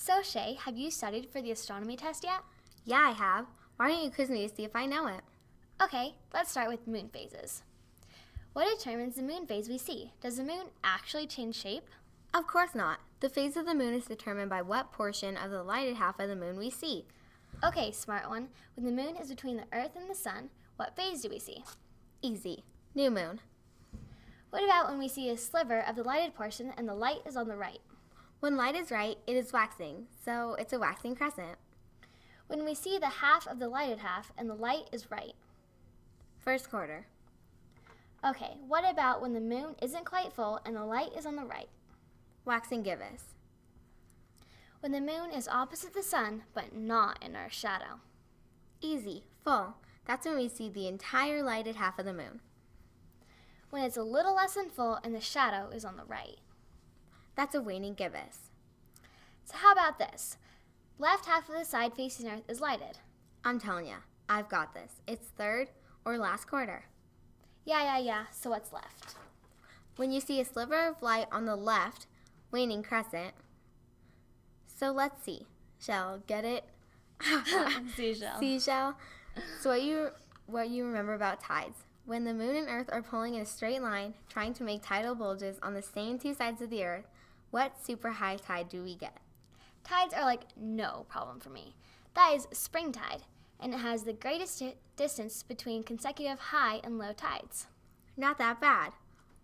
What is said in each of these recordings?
So, Shay, have you studied for the astronomy test yet? Yeah, I have. Why don't you quiz me to see if I know it? Okay, let's start with moon phases. What determines the moon phase we see? Does the moon actually change shape? Of course not. The phase of the moon is determined by what portion of the lighted half of the moon we see. Okay, smart one. When the moon is between the Earth and the sun, what phase do we see? Easy. New moon. What about when we see a sliver of the lighted portion and the light is on the right? When light is right, it is waxing, so it's a waxing crescent. When we see the half of the lighted half and the light is right? First quarter. Okay, what about when the moon isn't quite full and the light is on the right? Waxing gibbous. When the moon is opposite the sun, but not in our shadow? Easy. Full. That's when we see the entire lighted half of the moon. When it's a little less than full and the shadow is on the right? That's a waning gibbous. So how about this? Left half of the side facing Earth is lighted. I'm telling ya, I've got this. It's third or last quarter. Yeah. So what's left? When you see a sliver of light on the left, waning crescent. So let's see. Shell, get it? Seashell. Seashell. So what you remember about tides. When the moon and Earth are pulling in a straight line, trying to make tidal bulges on the same two sides of the Earth, what super high tide do we get? Tides are like no problem for me. That is spring tide, and it has the greatest distance between consecutive high and low tides. Not that bad.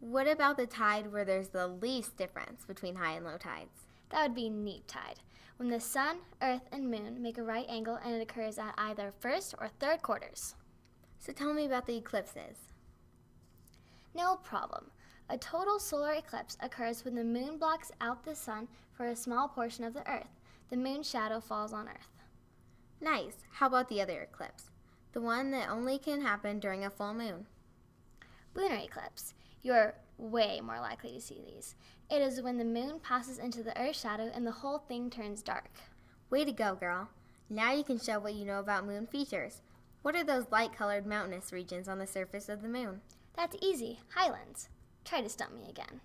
What about the tide where there's the least difference between high and low tides? That would be neap tide, when the sun, Earth, and moon make a right angle and it occurs at either first or third quarters. So tell me about the eclipses. No problem. A total solar eclipse occurs when the moon blocks out the sun for a small portion of the Earth. The moon's shadow falls on Earth. Nice. How about the other eclipse? The one that only can happen during a full moon. Lunar eclipse. You're way more likely to see these. It is when the moon passes into the Earth's shadow and the whole thing turns dark. Way to go, girl. Now you can show what you know about moon features. What are those light-colored mountainous regions on the surface of the moon? That's easy. Highlands. Try to stump me again.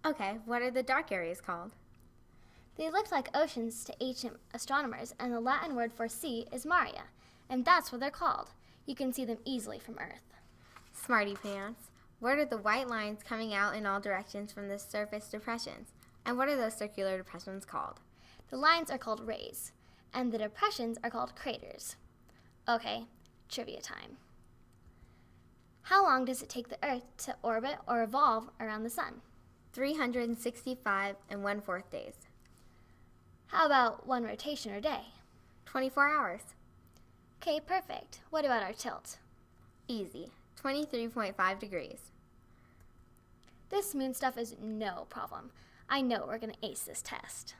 Okay, what are the dark areas called? They looked like oceans to ancient astronomers, and the Latin word for sea is maria, and that's what they're called. You can see them easily from Earth. Smarty pants. What are the white lines coming out in all directions from the surface depressions? And what are those circular depressions called? The lines are called rays, and the depressions are called craters. Okay, trivia time. How long does it take the Earth to orbit or revolve around the sun? 365 and 1/4 days. How about one rotation or day? 24 hours. Okay, perfect. What about our tilt? Easy. 23.5 degrees. This moon stuff is no problem. I know we're going to ace this test.